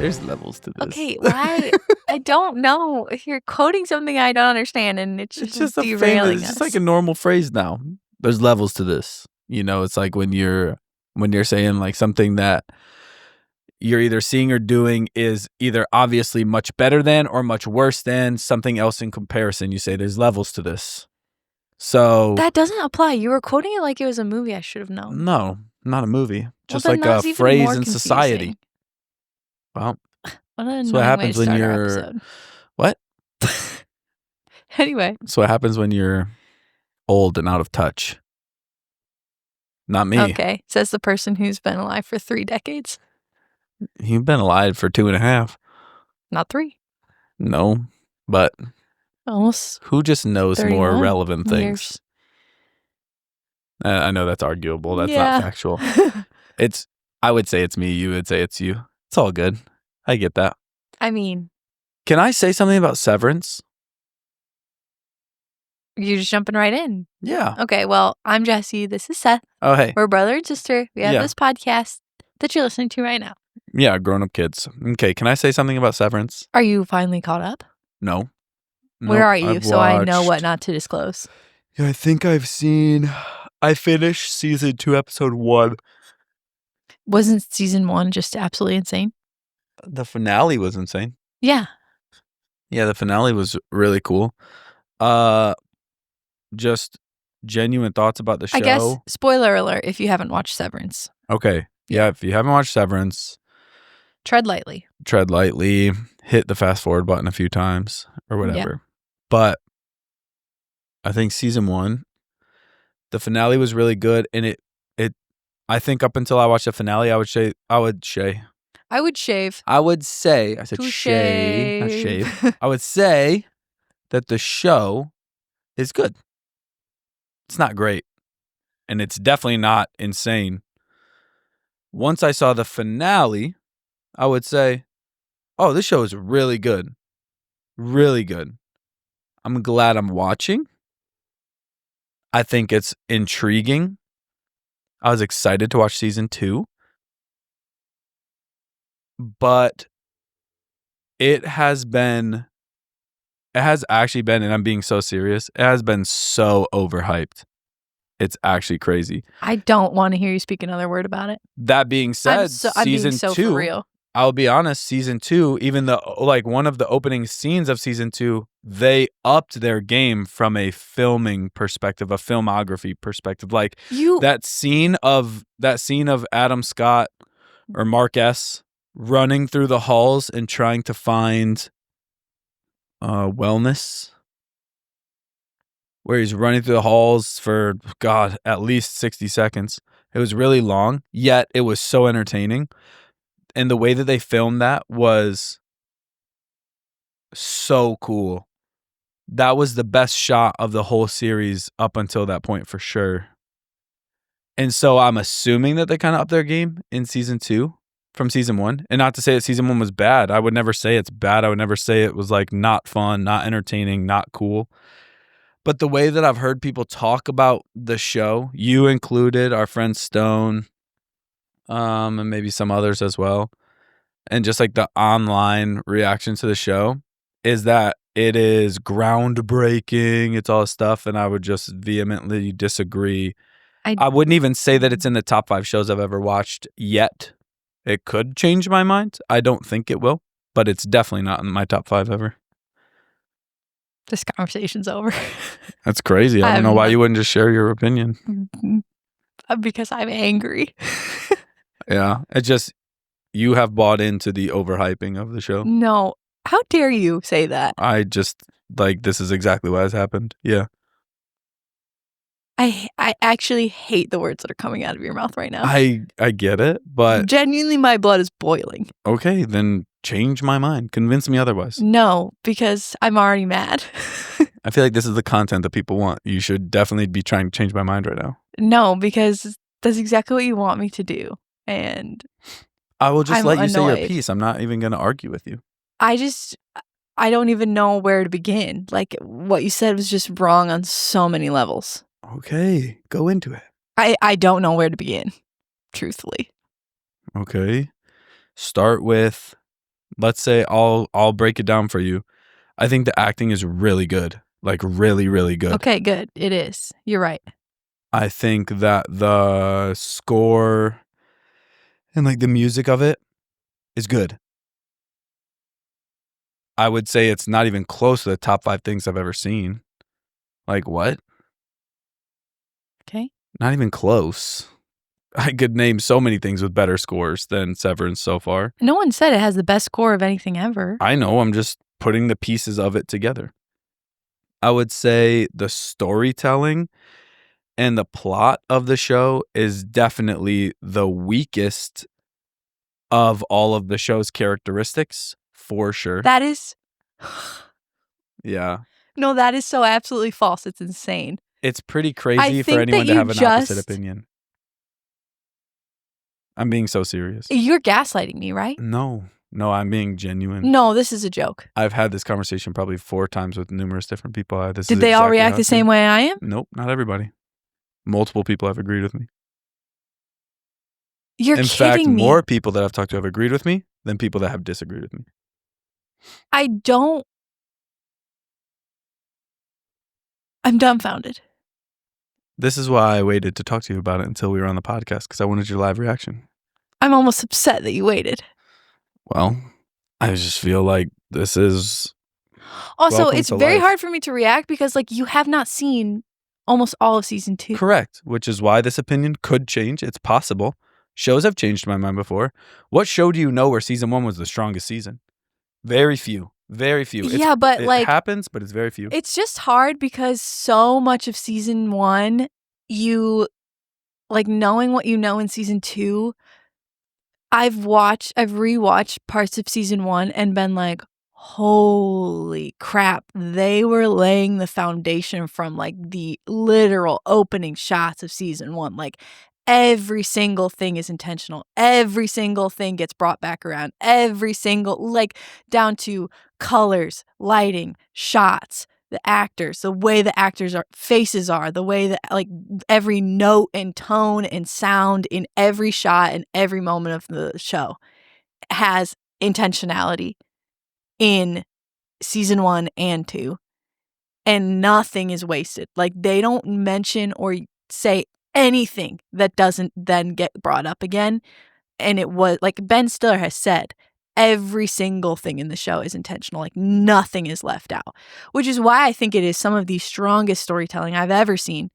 There's levels to this. Okay, why? I don't know. If you're quoting something I don't understand, and it's just derailing us. It's just like a normal phrase now. There's levels to this. It's like when you're saying like something that you're either seeing or doing is either obviously much better than or much worse than something else in comparison. You say there's levels to this. So that doesn't apply. You were quoting it like it was a movie I should have known. No, not a movie. Just then like a that's phrase even more in confusing. society. Well, What an that's what annoying way happens to when start our you're episode. what? Anyway, That's what happens when you're old and out of touch. Not me. okay, says the person who's been alive for 3 decades. You've been alive for 2.5. Not 3. No, but Almost. who just knows more 31 relevant things? years. I know that's arguable. That's Yeah. not factual. I would say it's me. You would say it's you. It's all good. I get that. I mean, Can I say something about Severance? you're just jumping right in. Yeah. Okay, well, I'm Jessie. This is Seth. Oh, hey. We're brother and sister. We have Yeah. this podcast that you're listening to right now. Yeah, grown-up kids. Okay, can I say something about Severance? Are you finally caught up? No. Where Nope, are you? I've So I know watched- what not to disclose. Yeah, I think I finished season 2, episode 1. Wasn't season 1 just absolutely insane? The finale was insane. Yeah. Yeah, the finale was really cool. Just genuine thoughts about the show. I guess, spoiler alert, if you haven't watched Severance. Okay. Yeah, if you haven't watched Severance, Tread lightly. tread lightly, hit the fast forward button a few times or whatever. But I think season 1, the finale was really good, and I think up until I watched the finale, I would say I would shave. I said To shave, not shave. I would say that the show is good. It's not great, and it's definitely not insane. Once I saw the finale, I would say, oh, this show is really good. Really good. I'm glad I'm watching. I think it's intriguing. I was excited to watch season 2. But it has actually been, and I'm being so serious, it has been so overhyped. It's actually crazy. I don't want to hear you speak another word about it. That being said, I'm being season so 2, for real. I'll be honest, season 2, even one of the opening scenes of season 2, they upped their game from a filming perspective, a filmography perspective. Like that scene of Adam Scott or Mark S. running through the halls and trying to find wellness, where he's running through the halls for, God, at least 60 seconds. It was really long, yet it was so entertaining. And the way that they filmed that was so cool. That was the best shot of the whole series up until that point, for sure. And so I'm assuming that they kind of upped their game in season 2 from season 1. And not to say that season 1 was bad. I would never say it's bad. I would never say it was like not fun, not entertaining, not cool. But the way that I've heard people talk about the show, you included, our friend Stone, and maybe some others as well, and just like the online reaction to the show, is that it is groundbreaking. It's all this stuff, and I would just vehemently disagree. I wouldn't even say that it's in the top 5 shows I've ever watched yet. It could change my mind. I don't think it will, but it's definitely not in my top 5 ever. This conversation's over. That's crazy. I don't know why you wouldn't just share your opinion. Because I'm angry. Yeah. It's just, you have bought into the overhyping of the show. No. How dare you say that? I just, this is exactly what has happened. Yeah. I actually hate the words that are coming out of your mouth right now. I get it, but... Genuinely, my blood is boiling. Okay, then change my mind. Convince me otherwise. No, because I'm already mad. I feel like this is the content that people want. You should definitely be trying to change my mind right now. No, because that's exactly what you want me to do. And I will just let you say annoyed. your piece. I'm not even going to argue with you. I don't even know where to begin. Like, what you said was just wrong on so many levels. Okay, go into it. I don't know where to begin, truthfully. Okay. Start with let's say I'll break it down for you. I think the acting is really good. Like really, really good. Okay, good. It is. You're right. I think that the score and like the music of it is good. I would say it's not even close to the top 5 things I've ever seen. Like what? Okay. Not even close. I could name so many things with better scores than Severance so far. No one said it has the best score of anything ever. I know, I'm just putting the pieces of it together. I would say the storytelling and the plot of the show is definitely the weakest of all of the show's characteristics, for sure. That is. Yeah. No, that is so absolutely false. It's insane. It's pretty crazy for think anyone that to you have an opposite just- opinion. I'm being so serious. You're gaslighting me, right? No, I'm being genuine. No, this is a joke. I've had this conversation probably 4 times with numerous different people. Did they all react the same way I am? Nope, not everybody. Multiple people have agreed with me. You're In kidding fact, me. more people that I've talked to have agreed with me than people that have disagreed with me. I'm dumbfounded. This is why I waited to talk to you about it until we were on the podcast, because I wanted your live reaction. I'm almost upset that you waited. Well, I just feel like this is... Also, Welcome it's to very life. hard for me to react because, like, you have not seen almost all of season 2. Correct, which is why this opinion could change. It's possible. Shows have changed my mind before. What show do you know where season 1 was the strongest season? Very few. Very few. Yeah, but it like happens, but it's very few. it's just hard because so much of season 1, you like knowing what you know in season 2. I've rewatched parts of season 1 and been like, holy crap, they were laying the foundation from like the literal opening shots of season 1. Like every single thing is intentional. Every single thing gets brought back around. Every single, like down to colors, lighting, shots, the actors, the way the actors' faces are, the way that like every note and tone and sound in every shot and every moment of the show has intentionality in season 1 and 2, and nothing is wasted. Like they don't mention or say anything that doesn't then get brought up again. And it was like Ben Stiller has said, every single thing in the show is intentional. Like nothing is left out, which is why I think it is some of the strongest storytelling I've ever seen,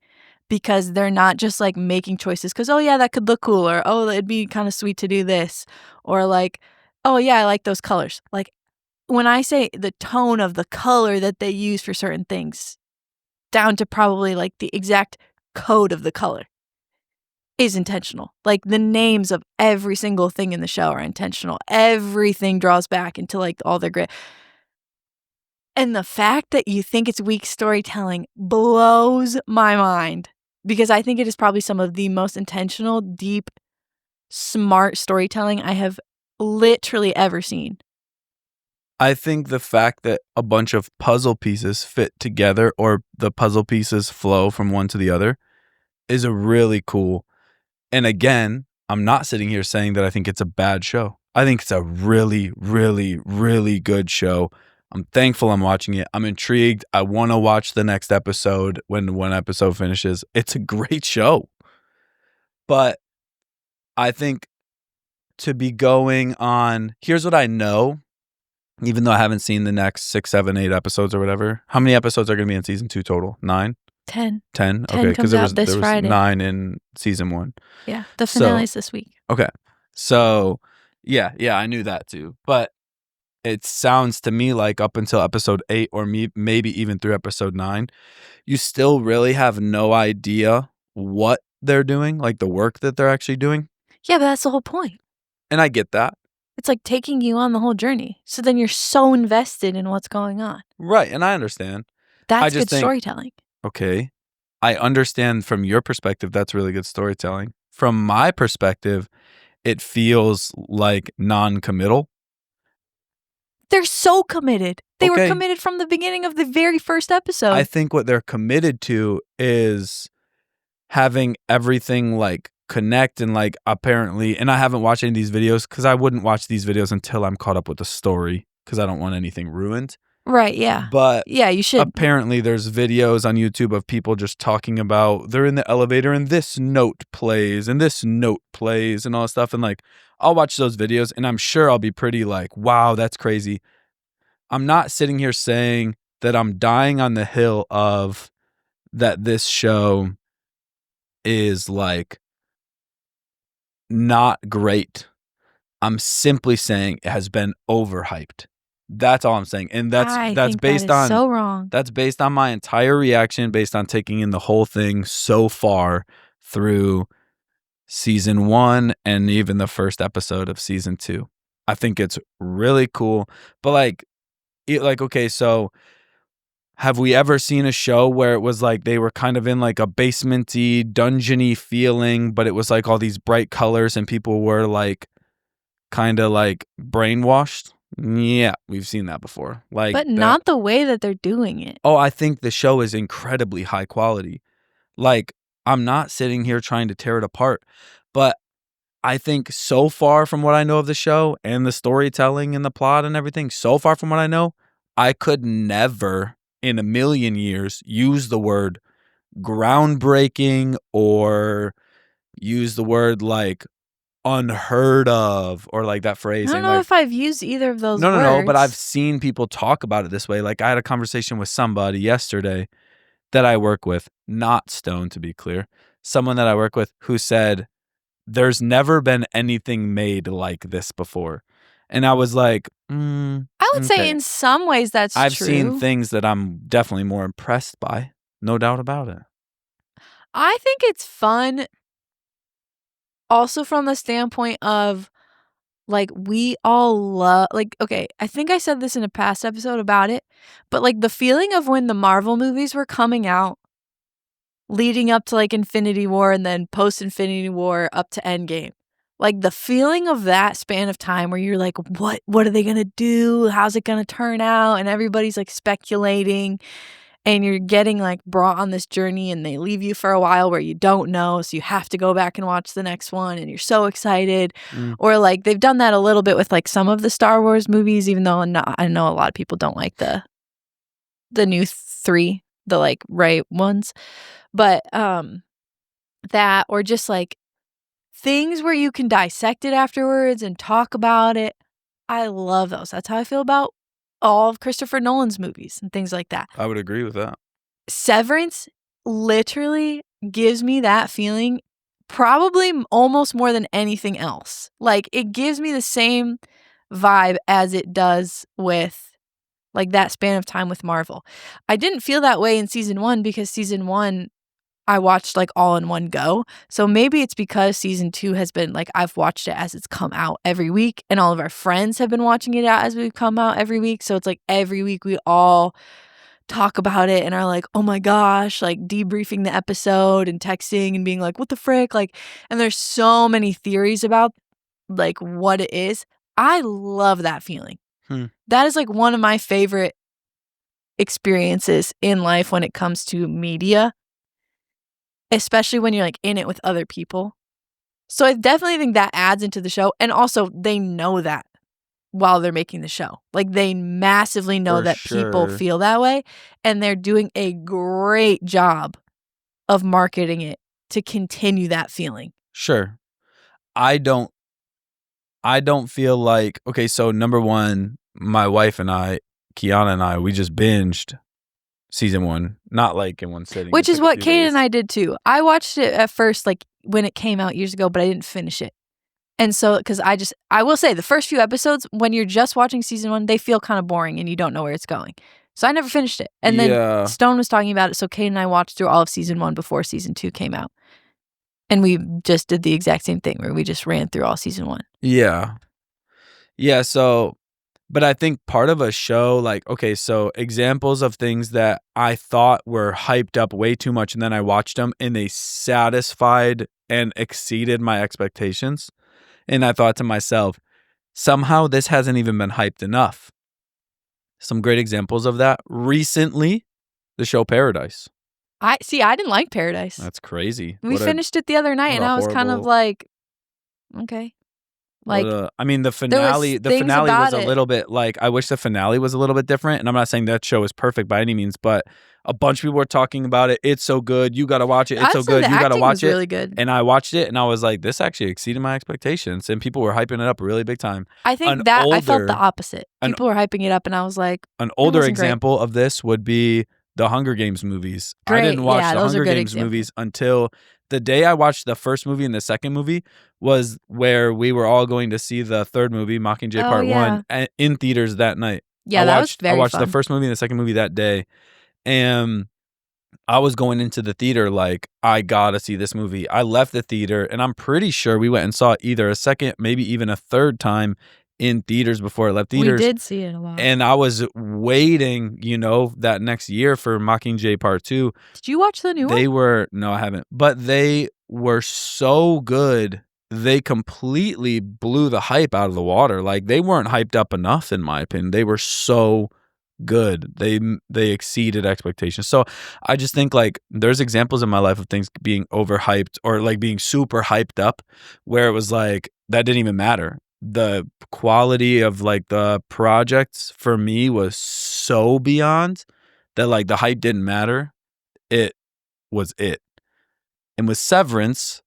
because they're not just like making choices because, oh yeah, that could look cool, or oh, it'd be kind of sweet to do this, or like, oh yeah, I like those colors. Like when I say the tone of the color that they use for certain things, down to probably like the exact code of the color, is intentional. Like the names of every single thing in the show are intentional. Everything draws back into like all their grit. And the fact that you think it's weak storytelling blows my mind, because I think it is probably some of the most intentional, deep, smart storytelling I have literally ever seen. I think the fact that a bunch of puzzle pieces fit together, or the puzzle pieces flow from one to the other, is a really cool. And again, I'm not sitting here saying that I think it's a bad show. I think it's a really, really, really good show. I'm thankful I'm watching it. I'm intrigued. I want to watch the next episode when one episode finishes. It's a great show. But I think to be going on, here's what I know, even though I haven't seen the next 6, 7, 8 episodes or whatever. How many episodes are going to be in season 2 total? 9? 10. 10? 10 Okay, because comes there out was this Friday. 9 in season 1. Yeah, the finale's this week. Okay. So, yeah, I knew that too. But it sounds to me like up until episode 8 or maybe even through episode 9, you still really have no idea what they're doing, like the work that they're actually doing. Yeah, but that's the whole point. And I get that. It's like taking you on the whole journey. So then you're so invested in what's going on. Right, and I understand. That's just good storytelling. Okay. I understand from your perspective, that's really good storytelling. From my perspective, it feels like non-committal. They're so committed. They were Okay. committed from the beginning of the very first episode. I think what they're committed to is having everything like connect and like apparently, and I haven't watched any of these videos because I wouldn't watch these videos until I'm caught up with the story because I don't want anything ruined. Right, yeah. But Yeah, you should. apparently there's videos on YouTube of people just talking about they're in the elevator and this note plays and this note plays and all that stuff. And like, I'll watch those videos and I'm sure I'll be pretty like, wow, that's crazy. I'm not sitting here saying that I'm dying on the hill of that this show is like not great. I'm simply saying it has been overhyped. That's all I'm saying. And that's I think based that is on so wrong. that's based on my entire reaction, based on taking in the whole thing so far through season 1 and even the first episode of season 2. I think it's really cool. But like okay, so have we ever seen a show where it was like they were kind of in like a basement-y, dungeon-y feeling, but it was like all these bright colors and people were like kind of like brainwashed? Yeah, we've seen that before. Like, But not the way that they're doing it. Oh, I think the show is incredibly high quality. Like, I'm not sitting here trying to tear it apart, but I think so far from what I know of the show and the storytelling and the plot and everything, so far from what I know, I could never in a million years use the word groundbreaking or use the word like unheard of or like that I phrase. don't know if I've used either of those words. No, but I've seen people talk about it this way. Like I had a conversation with somebody yesterday that I work with, not Stone to be clear, someone that I work with who said, there's never been anything made like this before. And I was like, I would say okay. in some ways that's I've true. seen things that I'm definitely more impressed by. No doubt about it. I think it's fun also from the standpoint of like we all love like okay, I think I said this in a past episode about it, but like the feeling of when the Marvel movies were coming out leading up to like Infinity War and then post Infinity War up to Endgame. Like the feeling of that span of time where you're like, what are they gonna do? How's it gonna turn out? And everybody's like speculating and you're getting like brought on this journey and they leave you for a while where you don't know. So you have to go back and watch the next one and you're so excited. Or like they've done that a little bit with like some of the Star Wars movies, even though I know a lot of people don't like the new 3, the like right ones. But that or just like things where you can dissect it afterwards and talk about it. I love those. That's how I feel about all of Christopher Nolan's movies and things like that. I would agree with that. Severance literally gives me that feeling probably almost more than anything else. Like it gives me the same vibe as it does with like that span of time with Marvel. I didn't feel that way in season 1 because season 1 I watched like all in one go. So maybe it's because season 2 has been like I've watched it as it's come out every week and all of our friends have been watching it out as we've come out every week. So it's like every week we all talk about it and are like, "Oh my gosh," like debriefing the episode and texting and being like, "What the frick?" Like and there's so many theories about like what it is. I love that feeling. That is like one of my favorite experiences in life when it comes to media. Especially when you're like in it with other people. So I definitely think that adds into the show. And also they know that while they're making the show. Like they massively know For that people sure. feel that way. And they're doing a great job of marketing it to continue that feeling. Sure. I don't feel like, okay, so number 1, my wife and I, Kiana and I, we just binged season 1, not like in one sitting. Which is what Kate and I did too. I watched it at first, like when it came out years ago, but I didn't finish it. And so, because I will say the first few episodes, when you're just watching season 1, they feel kind of boring and you don't know where it's going. So I never finished it. And then Stone was talking about it. So Kate and I watched through all of season 1 before season 2 came out. And we just did the exact same thing where we just ran through all season 1. Yeah. Yeah. So, but I think part of a show, like, okay, so examples of things that I thought were hyped up way too much and then I watched them and they satisfied and exceeded my expectations. And I thought to myself, somehow this hasn't even been hyped enough. Some great examples of that. Recently, the show Paradise. I didn't like Paradise. That's crazy. We finished it the other night, and I was kind of like, okay. Like, I mean, the finale was a little bit like, I wish the finale was a little bit different. And I'm not saying that show is perfect by any means, but a bunch of people were talking about it. It's so good. You got to watch it. It's so good. You got to watch it. Really good. And I watched it and I was like, this actually exceeded my expectations. And people were hyping it up really big time. I think I felt the opposite. People were hyping it up and I was like, an older example of this would be the Hunger Games movies. I didn't watch the Hunger Games movies until the day I watched the first movie and the second movie was where we were all going to see the third movie, Mockingjay Part 1, in theaters that night. Yeah, that was very fun. I watched the first movie and the second movie that day. And I was going into the theater like, I gotta see this movie. I left the theater, and I'm pretty sure we went and saw it either a second, maybe even a third time in theaters before it left theaters. We did see it a lot. And I was waiting, that next year for Mockingjay Part 2. Did you watch the new one? No, I haven't. But they were so good. They completely blew the hype out of the water. Like, they weren't hyped up enough, in my opinion. They were so good. They exceeded expectations. So I just think, like, there's examples in my life of things being overhyped or like being super hyped up where it was like that didn't even matter. The quality of like the projects for me was so beyond that, like, the hype didn't matter. It was it. And with Severance,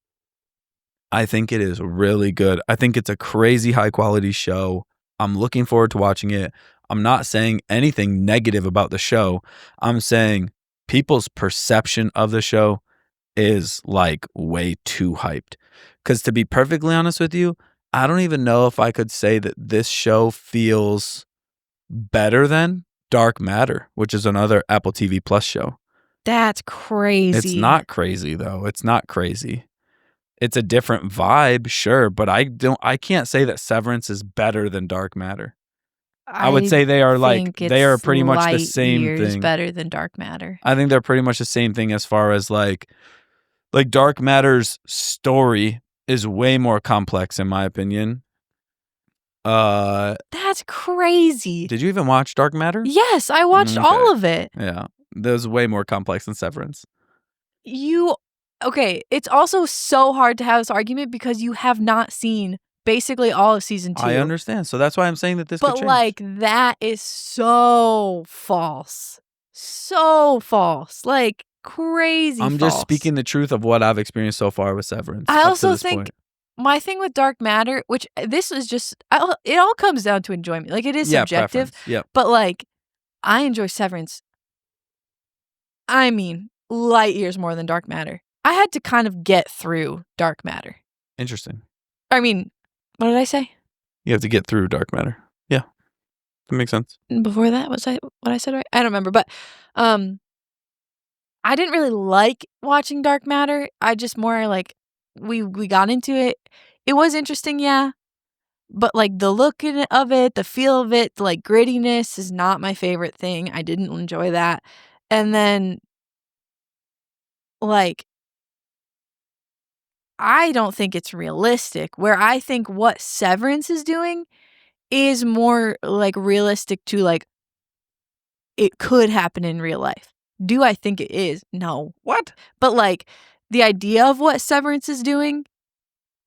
I think it is really good. I think it's a crazy high quality show. I'm looking forward to watching it. I'm not saying anything negative about the show. I'm saying people's perception of the show is like way too hyped. Because to be perfectly honest with you, I don't even know if I could say that this show feels better than Dark Matter, which is another Apple TV Plus show. That's crazy. It's not crazy, though. It's not crazy. It's a different vibe, sure, but I can't say that Severance is better than Dark Matter. I would say they are pretty much the same thing. Better than Dark Matter. I think they're pretty much the same thing as far as like Dark Matter's story is way more complex in my opinion. That's crazy. Did you even watch Dark Matter? Yes, I watched all of it. Yeah, that was way more complex than Severance. Okay, it's also so hard to have this argument because you have not seen basically all of season 2. I understand. So that's why I'm saying that this could change. But like, that is so false. So false. Like, crazy I'm just speaking the truth of what I've experienced so far with Severance. I also think my thing with Dark Matter, which this is just, it all comes down to enjoyment. Like, it is subjective. Yeah. But like, I enjoy Severance. I mean, light years more than Dark Matter. I had to kind of get through Dark Matter. Interesting. I mean, what did I say? You have to get through Dark Matter. Yeah. That makes sense. Before that, what I said right? I don't remember, but I didn't really like watching Dark Matter. I just more like we got into it. It was interesting, yeah. But like the look of it, the feel of it, the like grittiness is not my favorite thing. I didn't enjoy that. And then like I don't think it's realistic. Where I think what Severance is doing is more like realistic to like it could happen in real life. Do I think it is? No. What? But like the idea of what Severance is doing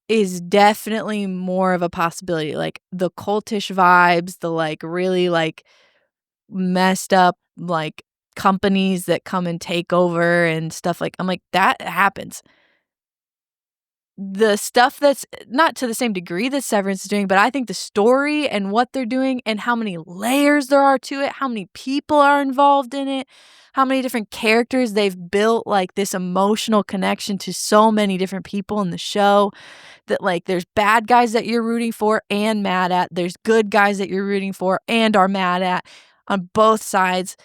is definitely more of a possibility. Like the cultish vibes, the like really like messed up like companies that come and take over and stuff like I'm like that happens. The stuff that's not to the same degree that Severance is doing, but I think the story and what they're doing and how many layers there are to it, how many people are involved in it, how many different characters they've built, like this emotional connection to so many different people in the show that like there's bad guys that you're rooting for and mad at. There's good guys that you're rooting for and are mad at on both sides.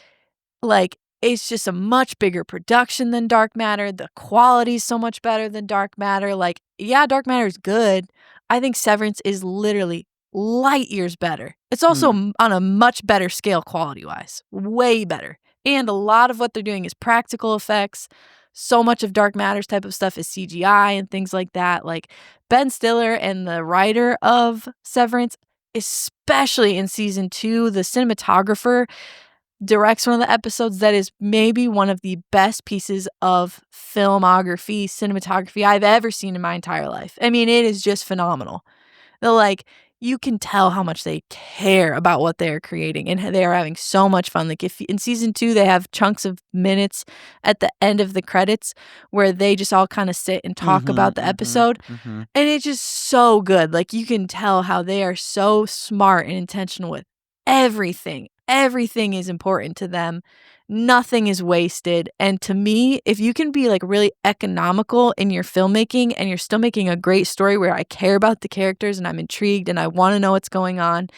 Like, it's just a much bigger production than Dark Matter. The quality's so much better than Dark Matter. Like, yeah, Dark Matter is good. I think Severance is literally light years better. It's also on a much better scale quality-wise. Way better. And a lot of what they're doing is practical effects. So much of Dark Matter's type of stuff is CGI and things like that. Like, Ben Stiller and the writer of Severance, especially in season 2, the cinematographer, directs one of the episodes that is maybe one of the best pieces of filmography, cinematography I've ever seen in my entire life. I mean, it is just phenomenal. Like, you can tell how much they care about what they're creating, and they are having so much fun. Like, if in season 2 they have chunks of minutes at the end of the credits where they just all kind of sit and talk about the episode, and it's just so good. Like, you can tell how they are so smart and intentional with everything. Everything is important to them. Nothing is wasted. And to me, if you can be like really economical in your filmmaking and you're still making a great story where I care about the characters and I'm intrigued and I want to know what's going on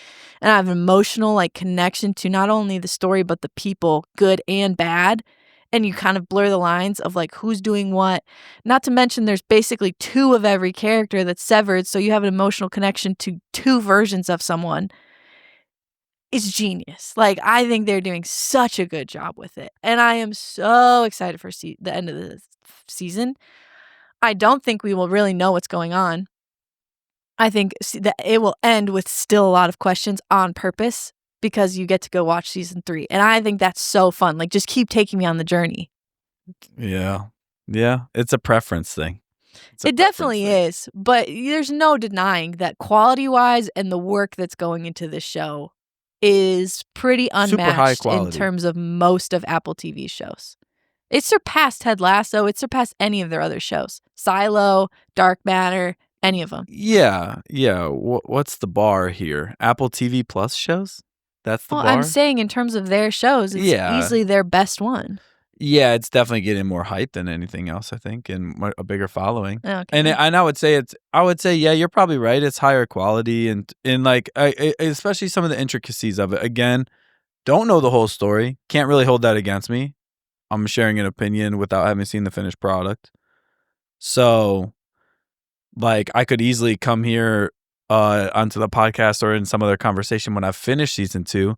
and I have an emotional like connection to not only the story but the people, good and bad, and you kind of blur the lines of like who's doing what. Not to mention there's basically 2 of every character that's severed, so you have an emotional connection to 2 versions of someone. It's genius. Like, I think they're doing such a good job with it. And I am so excited for the end of the season. I don't think we will really know what's going on. I think that it will end with still a lot of questions on purpose because you get to go watch season 3. And I think that's so fun. Like, just keep taking me on the journey. Yeah. Yeah. It's a preference thing. It definitely is. But there's no denying that quality-wise and the work that's going into this show is pretty unmatched in terms of most of Apple TV shows. It surpassed Ted Lasso. It surpassed any of their other shows. Silo, Dark Matter, any of them. Yeah. Yeah. What's the bar here? Apple TV Plus shows? That's the bar? I'm saying in terms of their shows, it's easily their best one. Yeah, it's definitely getting more hype than anything else, I think, and a bigger following. Okay. And I would say, yeah, you're probably right. It's higher quality and like, especially some of the intricacies of it. Again, don't know the whole story. Can't really hold that against me. I'm sharing an opinion without having seen the finished product. So, like, I could easily come here onto the podcast or in some other conversation when I've finished season 2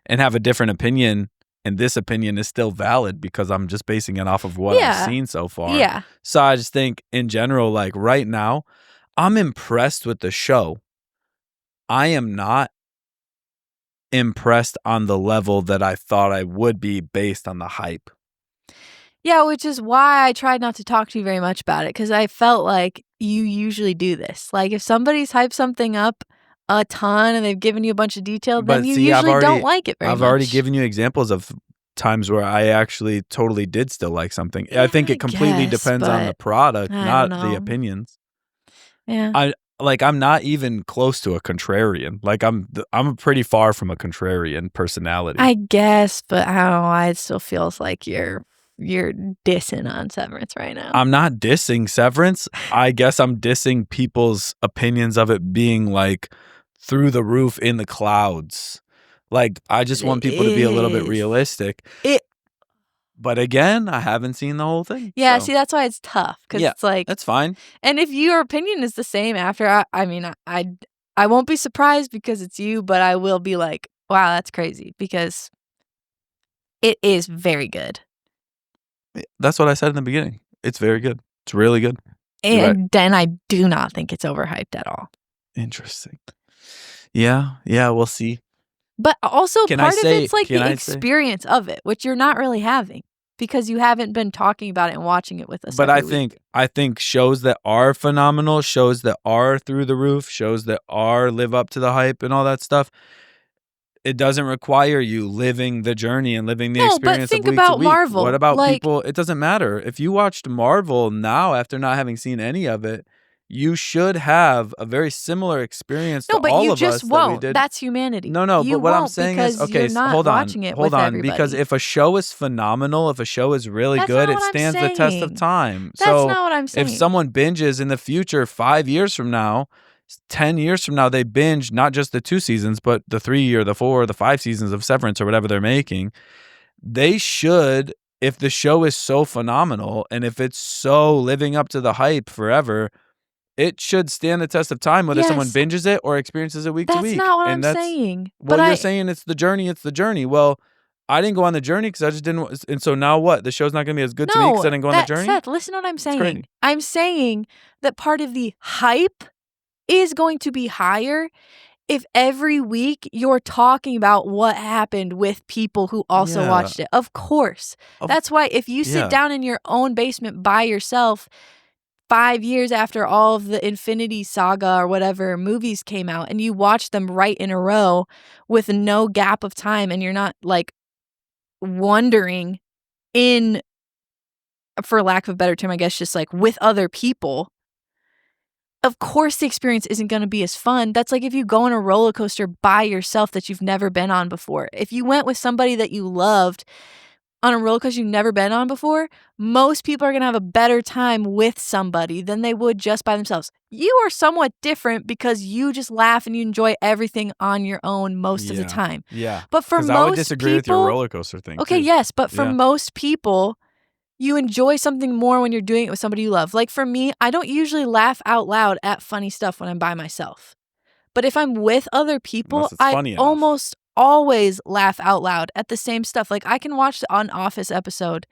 and have a different opinion. And this opinion is still valid because I'm just basing it off of what I've seen so far. Yeah. So I just think in general, like right now, I'm impressed with the show. I am not impressed on the level that I thought I would be based on the hype. Yeah, which is why I tried not to talk to you very much about it, because I felt like you usually do this. Like, if somebody's hyped something up a ton and they've given you a bunch of detail, then you usually don't like it very much. I've already given you examples of times where I actually totally did still like something. Yeah, I think it completely depends on the product, not the opinions. Yeah. I'm not even close to a contrarian. Like I'm pretty far from a contrarian personality. I guess, but I don't know why it still feels like you're dissing on Severance right now. I'm not dissing Severance. I guess I'm dissing people's opinions of it being like through the roof in the clouds. Like, I just want people to be a little bit realistic. But again, I haven't seen the whole thing. Yeah, so. See, that's why it's tough. Because it's like, that's fine. And if your opinion is the same after, I won't be surprised because it's you, but I will be like, wow, that's crazy, because it is very good. That's what I said in the beginning. It's very good. It's really good. And then I do not think it's overhyped at all. Interesting. Yeah, we'll see. But also part of it's like the experience of it, which you're not really having because you haven't been talking about it and watching it with us. But I think shows that are phenomenal, shows that are through the roof, shows that are live up to the hype and all that stuff, it doesn't require you living the journey and living the experience but think of week about to week. Marvel. What about people? It doesn't matter. If you watched Marvel now after not having seen any of it, you should have a very similar experience to all of us. No, but you just won't. That we did. That's humanity. No, but what I'm saying is, okay, hold on, because if a show is phenomenal, if a show is really good, it stands the test of time. That's not what I'm saying. If someone binges in the future, 5 years from now, 10 years from now, they binge not just the 2 seasons, but the 3 or the 4 or the 5 seasons of Severance or whatever they're making, they should, if the show is so phenomenal and if it's so living up to the hype forever, it should stand the test of time whether someone binges it or experiences it week to week. That's not what I'm saying. Well, you're saying it's the journey. Well, I didn't go on the journey because I just didn't. And so now what? The show's not going to be as good to me because I didn't go on the journey? Seth, listen to what I'm saying. I'm saying that part of the hype is going to be higher if every week you're talking about what happened with people who also watched it. Of course. That's why if you sit down in your own basement by yourself 5 years after all of the Infinity Saga or whatever movies came out and you watch them right in a row with no gap of time and you're not like wondering in, for lack of a better term, I guess, just like with other people, of course the experience isn't going to be as fun. That's like if you go on a roller coaster by yourself that you've never been on before. If you went with somebody that you loved on a roller coaster you've never been on before, most people are going to have a better time with somebody than they would just by themselves. You are somewhat different because you just laugh and you enjoy everything on your own most of the time. Yeah. But for most I would disagree with your roller coaster thing. Okay, too. yes, but for most people, you enjoy something more when you're doing it with somebody you love. Like for me, I don't usually laugh out loud at funny stuff when I'm by myself. But if I'm with other people, I almost always laugh out loud at the same stuff. Like I can watch an Office episode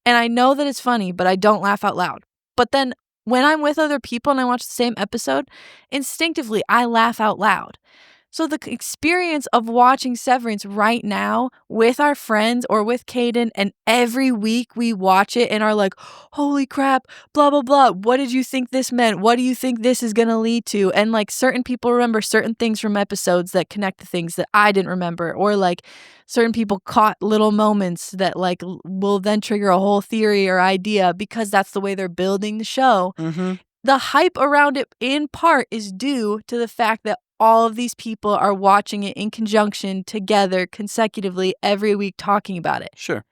and I know that it's funny, but I don't laugh out loud. But then when I'm with other people and I watch the same episode, instinctively I laugh out loud. So the experience of watching Severance right now with our friends or with Caden, and every week we watch it and are like, holy crap, blah, blah, blah. What did you think this meant? What do you think this is going to lead to? And like certain people remember certain things from episodes that connect to things that I didn't remember. Or like certain people caught little moments that like will then trigger a whole theory or idea because that's the way they're building the show. Mm-hmm. The hype around it in part is due to the fact that all of these people are watching it in conjunction together consecutively every week talking about it. Sure.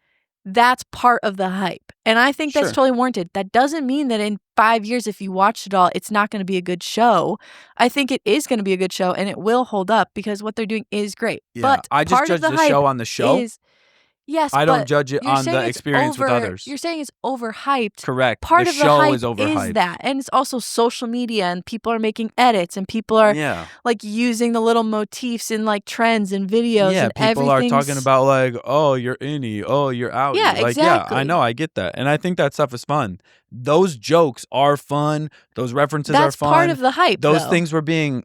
That's part of the hype. And I think that's totally warranted. That doesn't mean that in 5 years, if you watched it all, it's not going to be a good show. I think it is going to be a good show and it will hold up because what they're doing is great. Yeah, but I just judge the show on the show. Yes, I don't judge it on the experience with others. You're saying it's overhyped. Correct. Part the of show the hype is overhyped. is that. And it's also social media and people are making edits and people are like using the little motifs in like trends and videos and people are talking about like, oh, you're innie, oh, you're outie. Yeah, like, exactly. Yeah, I know, I get that. And I think that stuff is fun. Those jokes are fun. Those references are fun. That's part of the hype, Those things were being,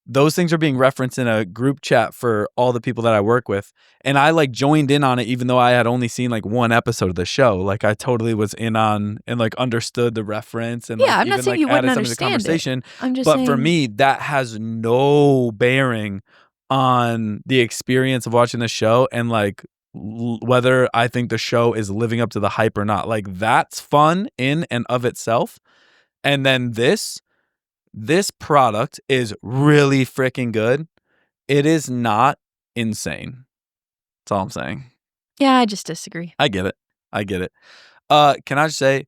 those things are being referenced in a group chat for all the people that I work with. And I like joined in on it even though I had only seen like one episode of the show. Like I totally was in on and like understood the reference and like, I'm not even saying like you wouldn't added some to the understand conversation. it. I'm just but saying, for me, that has no bearing on the experience of watching the show and like whether I think the show is living up to the hype or not. Like that's fun in and of itself. And then this product is really freaking good. It is not insane. That's all I'm saying. Yeah, I just disagree. I get it. Can I just say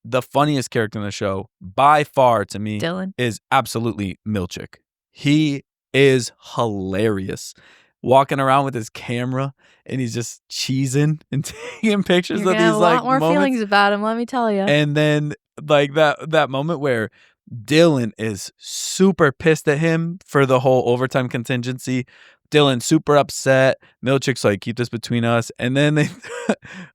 the funniest character in the show by far to me Dylan is absolutely Milchick. He is hilarious. Walking around with his camera and he's just cheesing and taking pictures of these have a like lot more moments. feelings about him, let me tell you. And then like that moment where Dylan is super pissed at him for the whole overtime contingency. Dylan super upset. Milchick's like, keep this between us. And then they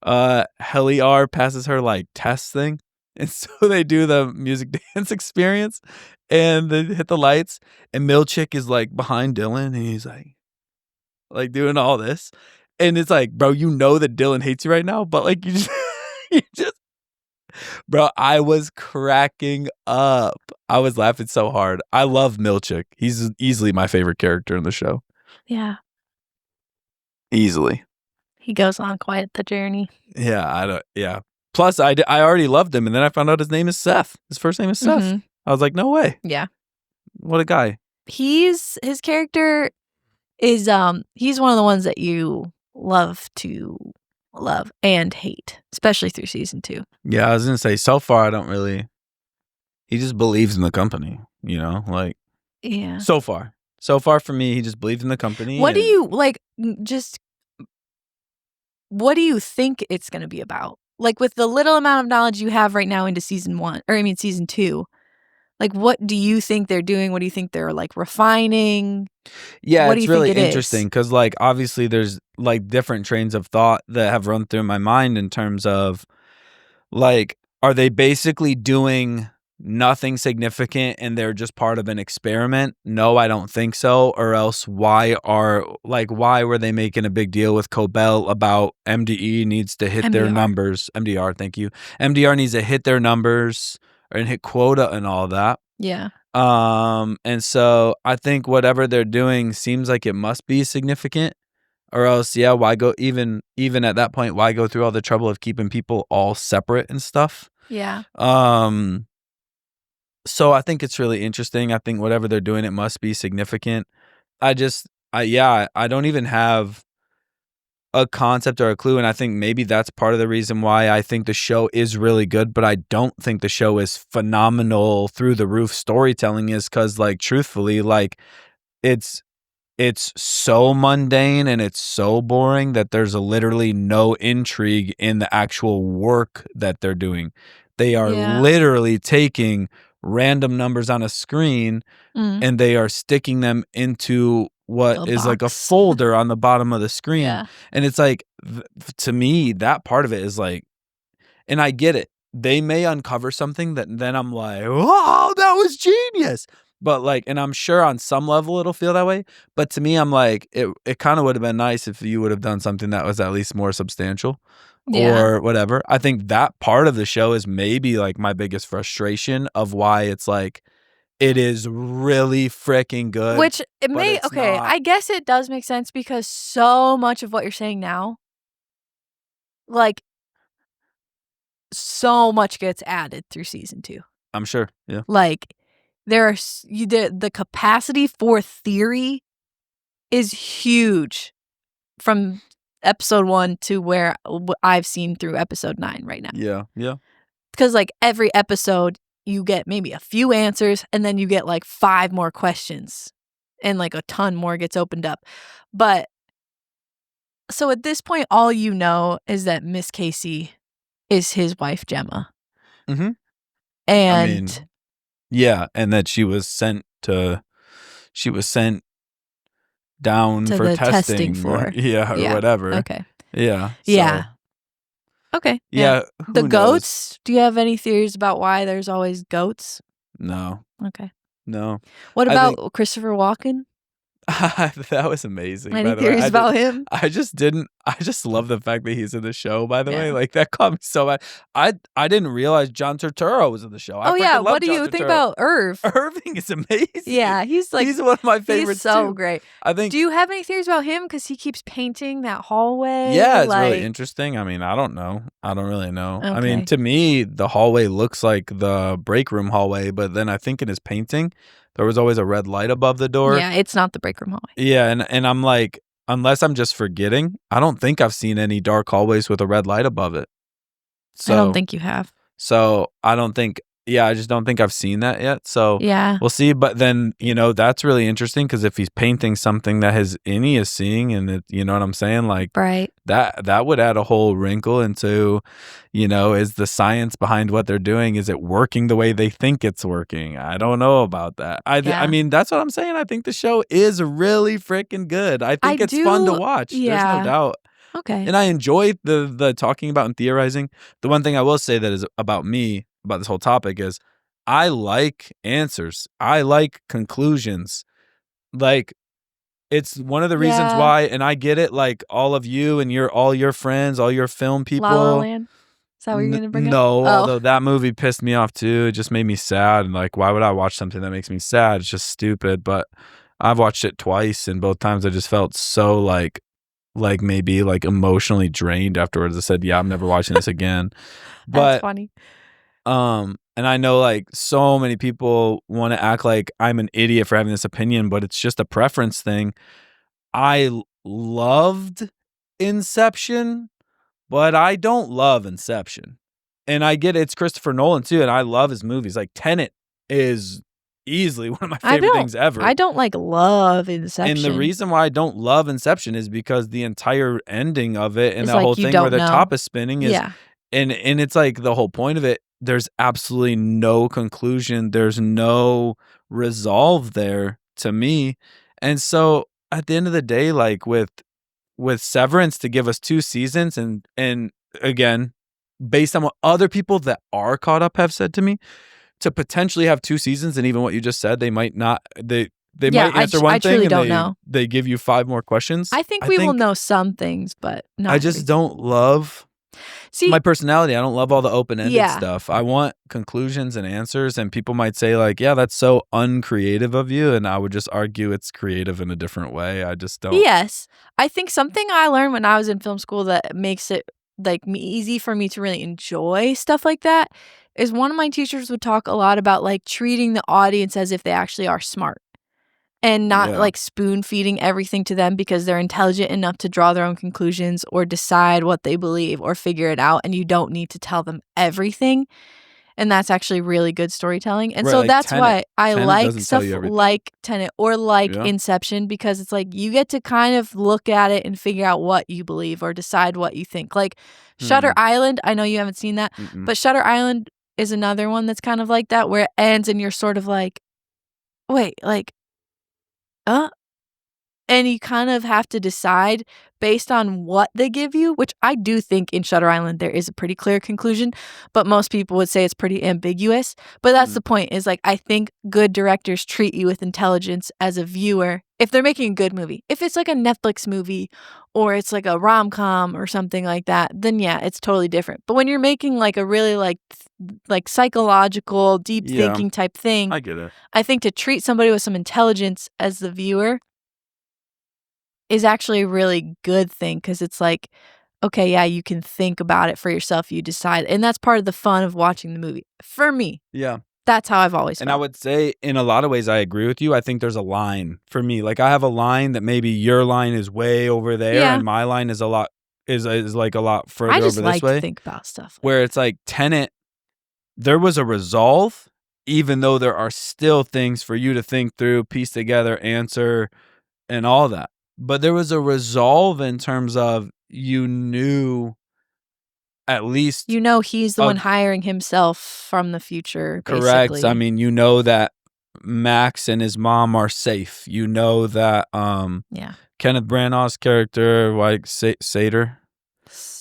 Heliar passes her like test thing. And so they do the music dance experience and they hit the lights and Milchick is like behind Dylan and he's like doing all this. And it's like, bro, you know that Dylan hates you right now, but like you just bro, I was cracking up. I was laughing so hard. I love Milchick. He's easily my favorite character in the show. Yeah. Easily. He goes on quite the journey. Yeah. Plus, I already loved him, and then I found out his name is Seth. His first name is Seth. Mm-hmm. I was like, no way. Yeah. What a guy. His character is he's one of the ones that you love and hate, especially through season 2. Yeah, I was gonna say so far I don't really. He just believes in the company, like. Yeah. So far for me, he just believes in the company. What do you like? What do you think it's going to be about? Like with the little amount of knowledge you have right now into season 2, like what do you think they're doing? What do you think they're like refining? Yeah, what it's really interesting because like obviously there's like different trains of thought that have run through my mind in terms of like, are they basically doing nothing significant and they're just part of an experiment? No, I don't think so. Or else why were they making a big deal with Cobell about MDE needs to hit their MDR. numbers? MDR, thank you. MDR needs to hit their numbers and hit quota and all that. Yeah. And so I think whatever they're doing seems like it must be significant. Or else, yeah, why go even at that point, why go through all the trouble of keeping people all separate and stuff? Yeah. So I think it's really interesting. I think whatever they're doing, it must be significant. I don't even have a concept or a clue, and I think maybe that's part of the reason why I think the show is really good, but I don't think the show is phenomenal through the roof storytelling is because, like, truthfully, like, it's so mundane and it's so boring that there's literally no intrigue in the actual work that they're doing. They are literally taking random numbers on a screen and they are sticking them into what is like a folder on the bottom of the screen. Yeah. And it's like, to me, that part of it is like, and I get it. They may uncover something that then I'm like, oh, that was genius. But like, and I'm sure on some level it'll feel that way. But to me, I'm like, it kind of would have been nice if you would have done something that was at least more substantial or whatever. I think that part of the show is maybe like my biggest frustration of why it's like, it is really freaking good. Which it may, okay, I guess it does make sense because so much of what you're saying now, like, so much gets added through season 2. I'm sure, yeah. Like, the capacity for theory is huge from episode 1 to where I've seen through episode 9 right now. Yeah, yeah. Because, like, every episode, you get maybe a few answers, and then you get, like, 5 more questions, and, like, a ton more gets opened up. But, so at this point, all you know is that Miss Casey is his wife, Gemma. Mm-hmm. And yeah, and that she was sent down to for the testing testing floor. or whatever. Okay. Yeah. Yeah. Okay. Yeah. The goats? Do you have any theories about why there's always goats? No. Okay. No. What about Christopher Walken? That was amazing. Any theories about him? I just love the fact that he's in the show, by the way. Like, that caught me so bad. I didn't realize John Turturro was in the show. What do you think about Irv? Irving is amazing. Yeah, he's one of my favorites. He's so great. I think. Do you have any theories about him? Because he keeps painting that hallway. Yeah, it's really interesting. I mean, I don't know. I don't really know. Okay. I mean, to me, the hallway looks like the break room hallway, but then I think in his painting, there was always a red light above the door. Yeah, it's not the break room hallway. Yeah, and I'm like, unless I'm just forgetting, I don't think I've seen any dark hallways with a red light above it. So, I don't think you have. So I don't think, I just don't think I've seen that yet. So yeah, we'll see. But then, that's really interesting because if he's painting something that his innie is seeing, and it, you know what I'm saying? Like, right. That would add a whole wrinkle into, is the science behind what they're doing, is it working the way they think it's working? I don't know about that. I mean, that's what I'm saying. I think the show is really freaking good. I think it's fun to watch. Yeah. There's no doubt. Okay. And I enjoy the talking about and theorizing. The one thing I will say that is about me, about this whole topic, is I like answers. I like conclusions. Like, it's one of the reasons why, and I get it, like, all of you and all your friends, all your film people. La La Land? Is that what you're going to bring up? No, although that movie pissed me off too. It just made me sad. And like, why would I watch something that makes me sad? It's just stupid. But I've watched it twice, and both times I just felt so like maybe like emotionally drained afterwards. I said, yeah, I'm never watching this again. That's funny. And I know like so many people want to act like I'm an idiot for having this opinion, but it's just a preference thing. I loved Inception, but I don't love Inception. And I get it's Christopher Nolan too, and I love his movies. Like, Tenet is easily one of my favorite things ever. I don't love Inception. And the reason why I don't love Inception is because the entire ending of it and that whole thing where the top is spinning is, and it's like the whole point of it, there's absolutely no conclusion. There's no resolve there to me. And so at the end of the day, like with Severance to give us 2 seasons and again, based on what other people that are caught up have said to me, to potentially have 2 seasons, and even what you just said, they might not. They Yeah, might answer one I thing, truly and don't know. they give you 5 more questions. I think we will know some things, but not I just everything. don't love See, my personality. I don't love all the open-ended Yeah. stuff. I want conclusions and answers, and people might say like, "Yeah, that's so uncreative of you," and I would just argue it's creative in a different way. I just don't. Yes. I think something I learned when I was in film school that makes it easy for me to really enjoy stuff like that is one of my teachers would talk a lot about like treating the audience as if they actually are smart and not Yeah. like spoon feeding everything to them because they're intelligent enough to draw their own conclusions or decide what they believe or figure it out, and you don't need to tell them everything. And that's actually really good storytelling. And Right, so like that's Tenet. why I Tenet like doesn't tell stuff you everything. like Tenet or like Yeah. Inception, because it's like you get to kind of look at it and figure out what you believe or decide what you think. Like Shutter Island, I know you haven't seen that, but Shutter Island is another one that's kind of like that, where it ends and you're sort of like, wait, like, and you kind of have to decide based on what they give you, which I do think in Shutter Island there is a pretty clear conclusion, but most people would say it's pretty ambiguous. But that's the point, is like I think good directors treat you with intelligence as a viewer if they're making a good movie. If it's like a Netflix movie or it's like a rom-com or something like that, then yeah, it's totally different. But when you're making like a really like psychological, deep thinking type thing, I get it. I think to treat somebody with some intelligence as the viewer is actually a really good thing, because it's like, okay, yeah, you can think about it for yourself, you decide. And that's part of the fun of watching the movie. For me, Yeah. that's how I've always And I felt. would say in a lot of ways I agree with you. I think there's a line for me. Like I have a line that maybe your line is way over there Yeah. and my line is a lot is like a lot further I just over like this way. to think about stuff. Where it's like Tenet, there was a resolve, even though there are still things for you to think through, piece together, answer, and all that. But there was a resolve in terms of you knew at least You know he's the one hiring himself from the future, correct. basically. I mean, you know that Max and his mom are safe. You know that Kenneth Branagh's character, like Sater.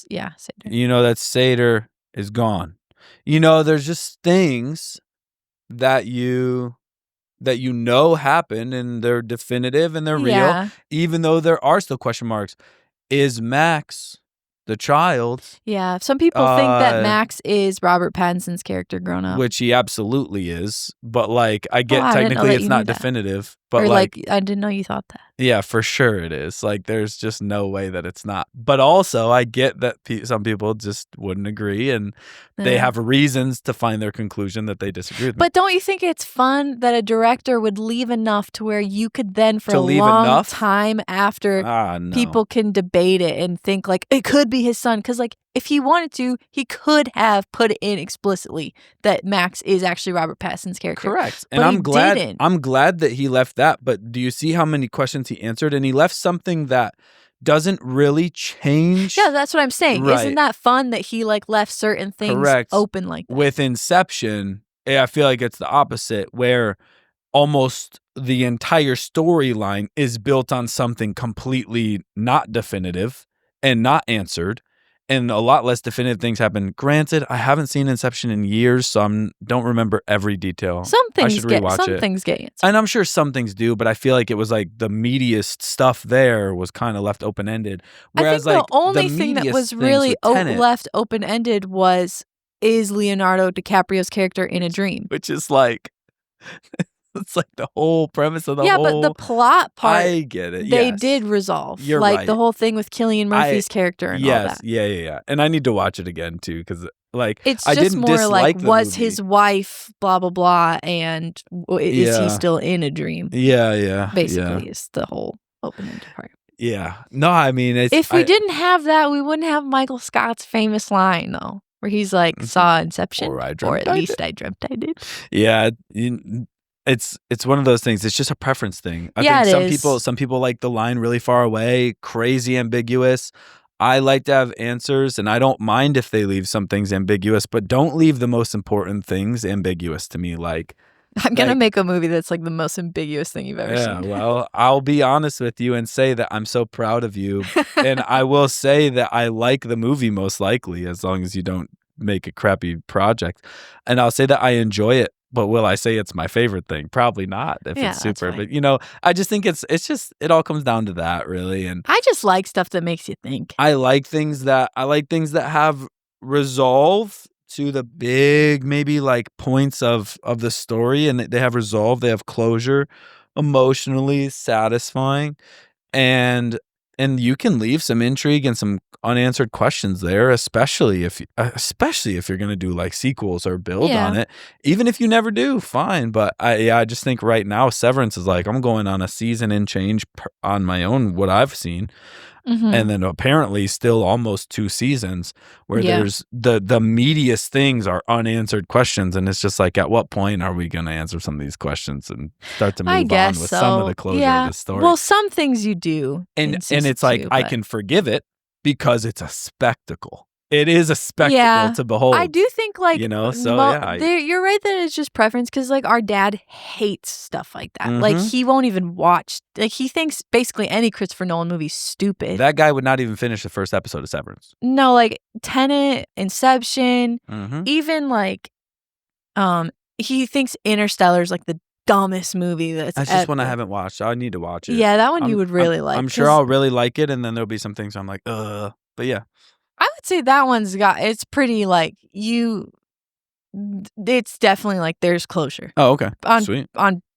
Yeah, Sater. You know that Sater is gone. You know, there's just things that you know happen and they're definitive and they're real, even though there are still question marks. Is Max the child? Yeah, some people think that Max is Robert Pattinson's character grown up. Which he absolutely is, but like I get I didn't know technically that it's you not knew that. definitive, but Or like I didn't know you thought that. yeah, for sure it is. Like there's just no way that it's not. But also I get that some people just wouldn't agree and they have reasons to find their conclusion that they disagree with me. But don't you think it's fun that a director would leave enough to where you could then for To a leave long enough? time after No. people can debate it and think like it could be his son? Because like if he wanted to, he could have put it in explicitly that Max is actually Robert Pattinson's character. Correct. But And he didn't. I'm glad that he left that, but do you see how many questions he answered? And he left something that doesn't really change. Yeah, that's what I'm saying. Right. Isn't that fun that he like left certain things open like that? With Inception, I feel like it's the opposite, where almost the entire storyline is built on something completely not definitive and not answered, and a lot less definitive things happen. Granted, I haven't seen Inception in years, so I don't remember every detail. Some I things should rewatch it. things get answered. And I'm sure some things do, but I feel like it was like the meatiest stuff there was kind of left open-ended. Whereas I think like the only thing that was really left open-ended is Leonardo DiCaprio's character in a dream. Which is like, it's like the whole premise of the whole. Yeah, but the plot part, I get it. They did resolve. You're like right. the whole thing with Cillian Murphy's character and all that. Yeah. And I need to watch it again too, because like it's I just didn't more dislike like the was movie. his wife blah blah blah, and is he still in a dream? Yeah. Basically, is the whole open-ended part. Yeah. No, I mean, if we didn't have that, we wouldn't have Michael Scott's famous line though, where he's like, "Saw Inception, or at least I dreamt I did." Yeah. It's one of those things. It's just a preference thing. I think some people like the line really far away, crazy ambiguous. I like to have answers, and I don't mind if they leave some things ambiguous, but don't leave the most important things ambiguous to me. Like I'm gonna make a movie that's like the most ambiguous thing you've ever seen. Yeah, well, I'll be honest with you and say that I'm so proud of you, and I will say that I like the movie most likely, as long as you don't make a crappy project, and I'll say that I enjoy it But will I say it's my favorite thing? Probably not if Yeah, it's that's super. fine. But I just think it's just it all comes down to that really. And I just like stuff that makes you think. I like things that have resolve to the big maybe like points of the story, and they have resolve, they have closure, emotionally satisfying, and you can leave some intrigue and some unanswered questions there, especially if you're going to do like sequels or build on Yeah. it. Even if you never do, fine. But I just think right now Severance is like I'm going on a season and change on my own, what I've seen. Mhm. And then apparently still almost 2 seasons where Yeah. there's the meatiest things are unanswered questions, and it's just like, at what point are we going to answer some of these questions and start to I move on guess with some of so. the closure of Yeah. the story? Well, some things you do in And season it's like 2, I but can forgive it because it's a spectacle. It is a spectacle yeah, to behold. I do think like So yeah. you're right that it's just preference because like our dad hates stuff like that. Like Mhm. he won't even watch. Like he thinks basically any Christopher Nolan movie's stupid. That guy would not even finish the first episode of Severance. No, like Tenet, Inception, Mhm. even like he thinks Interstellar's like the dumbest movie that's That's just one I ever. haven't watched. I need to watch it. Yeah, that one you would really like. I'm sure 'cause I'll really like it, and then there'll be some things I'm like, ugh. But yeah. I would say that one's it's pretty like it's definitely like there's closure Oh, okay. on Sweet.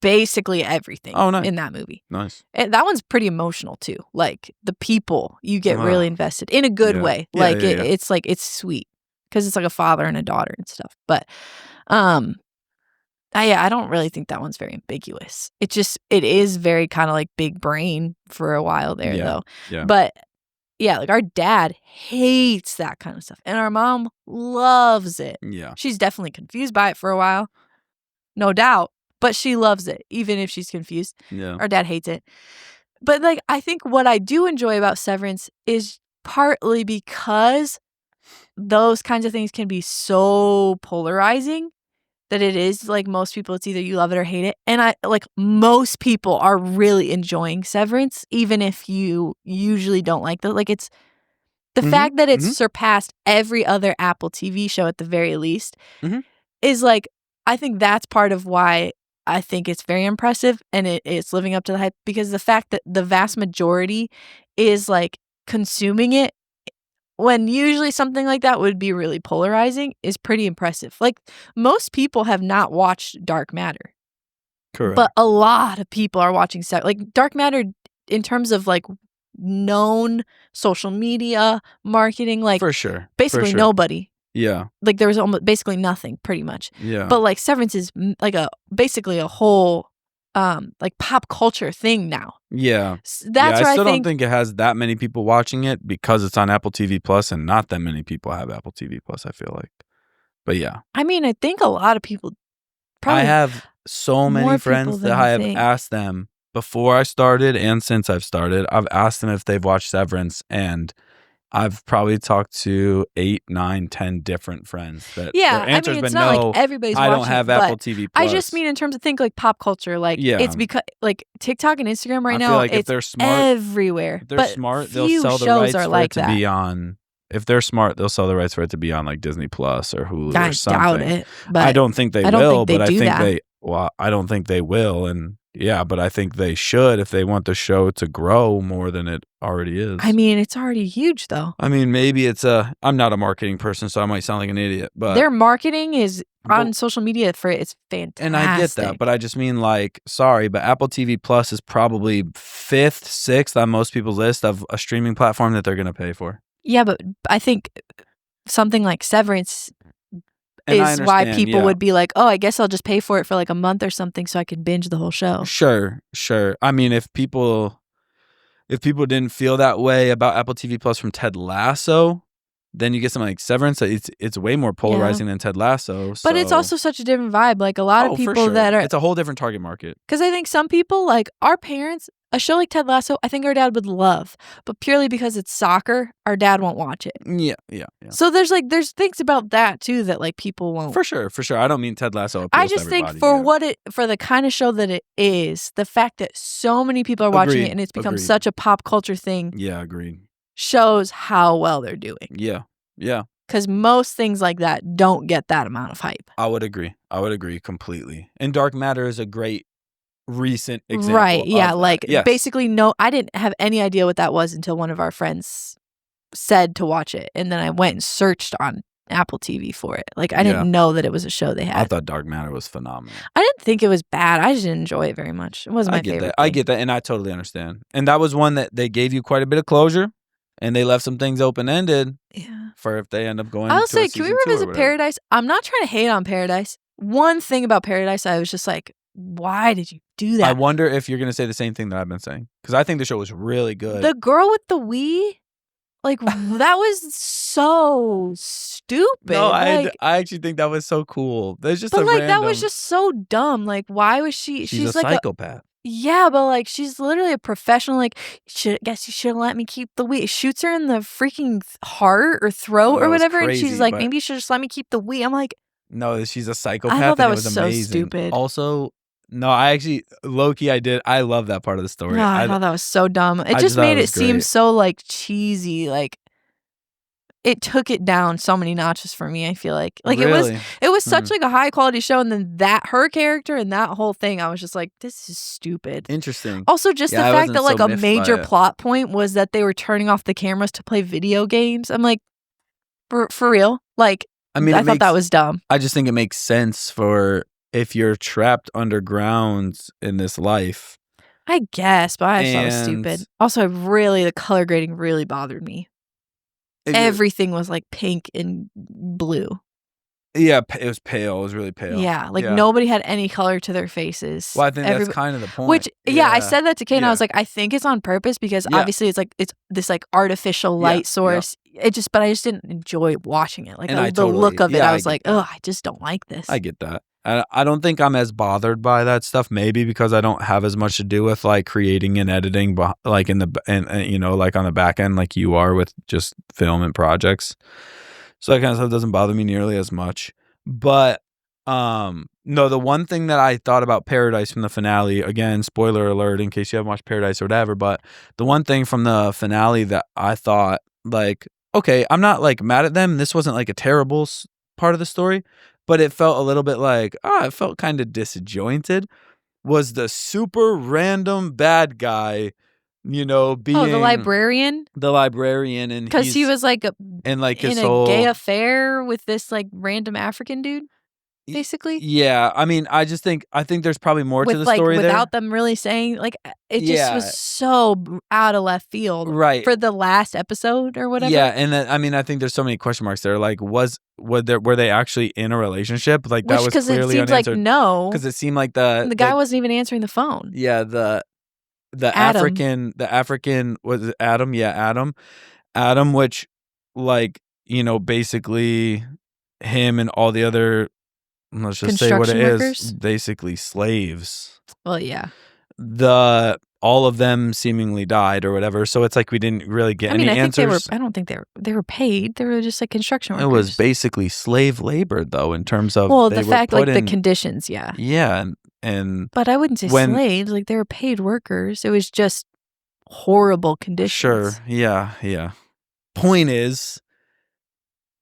basically everything Oh, nice. in that movie. Nice. That one's pretty emotional too. Like the people, you get really invested in a good Yeah. way. Yeah, Like yeah, yeah. it's like it's sweet because it's like a father and a daughter and stuff. But I don't really think that one's very ambiguous. It is very kind of like big brain for a while there though. Yeah. But yeah, like our dad hates that kind of stuff, and our mom loves it. Yeah. She's definitely confused by it for a while, no doubt, but she loves it, even if she's confused. Yeah. Our dad hates it. But, like, I think what I do enjoy about Severance is partly because those kinds of things can be so polarizing that it is, like, most people, it's either you love it or hate it, and most people are really enjoying Severance, even if you usually don't like the like, it's the fact that it's surpassed every other Apple TV show at the very least Mhm. is, like, I think that's part of why I think it's very impressive and it's living up to the hype because the fact that the vast majority is, like, consuming it when usually something like that would be really polarizing is pretty impressive. Like, most people have not watched Dark Matter, Correct. but a lot of people are watching like, Dark Matter in terms of, like, known social media, marketing, like, for sure. basically nobody. Yeah. Like, there was almost basically nothing pretty much. Yeah. But, like, Severance is like basically a whole, like, pop culture thing now. Yeah. That's where I still I don't think it has that many people watching it because it's on Apple TV Plus, and not that many people have Apple TV Plus, I feel like. But yeah. I mean, I think a lot of people probably I have so many more friends people that than I you have think. asked them before I started and since I've started. I've asked them if they've watched Severance, and I've probably talked to 8, 9, 10 different friends that Yeah, their answer's I mean, it's been not no. like everybody's I watching don't have it, Apple but TV Plus. I just mean in terms of like pop culture, like Yeah. it's because like TikTok and Instagram right I now, feel like if it's they're smart, everywhere. if they're but smart, they'll few sell the shows rights are for like it to that. be on. If they're smart, they'll sell the rights for it to be on like Disney Plus or Hulu I or something. doubt it, but I don't think they I don't will, think they but I do think that. they. Well, I don't think they will, and yeah, but I think they should if they want the show to grow more than it already is. I mean, it's already huge though. I mean, maybe it's I'm not a marketing person, so I might sound like an idiot, but Their marketing is on social media for it's fantastic. and I get that, but I just mean like, sorry, but Apple TV Plus is probably 5th, 6th on most people's list of a streaming platform that they're going to pay for. Yeah, but I think something like Severance And I is why understand, people yeah. would be like, oh, I guess I'll just pay for it for like a month or something so I can binge the whole show. Sure. I mean, if people didn't feel that way about Apple TV Plus from Ted Lasso, then you get something like Severance. It's way more polarizing than Ted Lasso. But it's also such a different vibe. Like a lot of people for sure. that are, it's a whole different target market. because I think some people, like our parents, a show like Ted Lasso, I think our dad would love, but purely because it's soccer, our dad won't watch it. Yeah. So there's things about that too that like people won't. For sure. I don't mean Ted Lasso appeals I just to think everybody, for the kind of show that it is, the fact that so many people are watching it and it's become such a pop culture thing. Yeah, agreed. Shows how well they're doing. Yeah. Because most things like that don't get that amount of hype. I would agree completely. And Dark Matter is a great recent example. Right. Yeah. of Like that. Yes. basically, I didn't have any idea what that was until one of our friends said to watch it. And then I went and searched on Apple TV for it. Like I didn't know that it was a show they had. I thought Dark Matter was phenomenal. I didn't think it was bad. I just didn't enjoy it very much. It wasn't my favorite. I get that, and I totally understand. And that was one that they gave you quite a bit of closure, and they left some things open ended. Yeah. For if they end up going. I'll say, can we revisit Paradise? I'm not trying to hate on Paradise. One thing about Paradise, I was just like, why did you do that? I wonder if you're going to say the same thing that I've been saying, because I think the show was really good. The girl with the Wii. Like, that was so stupid. No, I actually think that was so cool. There's just that was just so dumb. Like, why was she? She's a like psychopath. Yeah, but like, she's literally a professional. Like, guess you should have let me keep the Wii. It shoots her in the freaking heart or throat or whatever, crazy, and she's like, maybe you should just let me keep the Wii. I'm like, no, she's a psychopath. I thought that was so amazing. stupid. Also. No, I actually, low-key, I love that part of the story. No, I thought that was so dumb. It just made it seem so, like, cheesy. Like, it took it down so many notches for me, I feel like. Like, really? it was such, like, a high-quality show, and then her character and that whole thing, I was just like, this is stupid. Interesting. Also, just the fact that, like, a major plot point was that they were turning off the cameras to play video games. I'm like, for real? Like, I thought that was dumb. I just think it makes sense for... if you're trapped underground in this life. I guess, but I thought it was stupid. Also, the color grading really bothered me. Everything was like pink and blue. Yeah, it was pale. It was really pale. Yeah, like nobody had any color to their faces. Well, I think that's kind of the point. Which, I said that to Kate, and I was like, I think it's on purpose because obviously it's this like artificial light source. But I just didn't enjoy watching it. Like the look of it, I was like, oh, I just don't like this. I get that. I don't think I'm as bothered by that stuff. Maybe because I don't have as much to do with like creating and editing, like like on the back end, like you are with just film and projects. So that kind of stuff doesn't bother me nearly as much. But no, the one thing that I thought about Paradise from the finale, again, spoiler alert in case you haven't watched Paradise or whatever, but the one thing from the finale that I thought like, okay, I'm not like mad at them. This wasn't like a terrible part of the story. But it felt a little bit like, it felt kind of disjointed, was the super random bad guy, being... the librarian? The librarian. And because he was like in like in a gay affair with this like random African dude, basically. Yeah, I mean, I think there's probably more to the story without them really saying, like, it just was so out of left field. Right. For the last episode or whatever. Yeah, and then, I mean, I think there's so many question marks there. Like, were they actually in a relationship? Like, that was clearly unanswered. Because it seems like no. Because it seemed like the guy wasn't even answering the phone. Yeah, the Adam. African, was it Adam? Yeah, Adam, which, like, basically him and all the other... let's just say what it is. Basically slaves. Well, yeah. All of them seemingly died or whatever. So it's like we didn't really get any answers. I don't think they were paid. They were just like construction workers. It was basically slave labor though, in terms of the fact like the conditions, yeah. Yeah, and but I wouldn't say slaves, like they were paid workers. It was just horrible conditions. Sure. Yeah. Point is,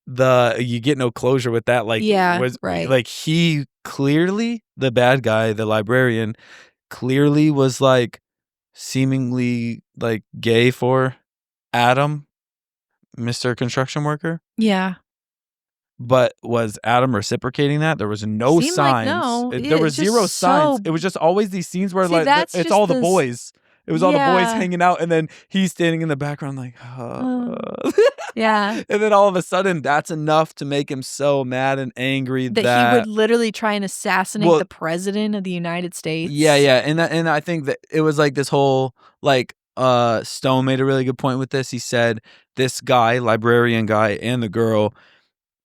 you get no closure with that. Like, right. Like he clearly, the bad guy, the librarian, clearly was like seemingly like gay for Adam, Mr. Construction Worker. Yeah. But was Adam reciprocating that? There was no signs. Like no. There was zero signs. It was just always these scenes where it's all the boys. It was all the boys hanging out, and then he's standing in the background like, yeah. And then all of a sudden, that's enough to make him so mad and angry that he would literally try and assassinate the president of the United States. Yeah, and I think that it was like this whole like Stone made a really good point with this. He said this guy, librarian guy, and the girl,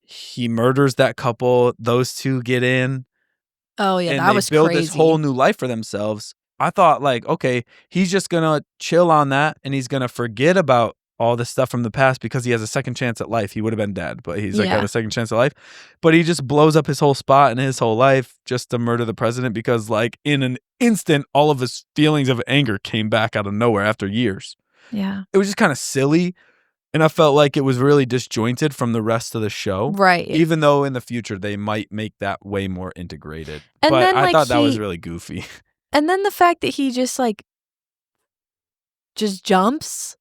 he murders that couple. Those two get in. Oh yeah, and that was build crazy. This whole new life for themselves. I thought like, okay, he's just gonna chill on that and he's gonna forget about all the stuff from the past because he has a second chance at life. He would have been dead, but he's like got a second chance at life. But he just blows up his whole spot and his whole life just to murder the president because like in an instant, all of his feelings of anger came back out of nowhere after years. Yeah. It was just kind of silly. And I felt like it was really disjointed from the rest of the show. Right. Even though in the future they might make that way more integrated. And but then, I like, thought that was really goofy. And then the fact that he just, like, just jumps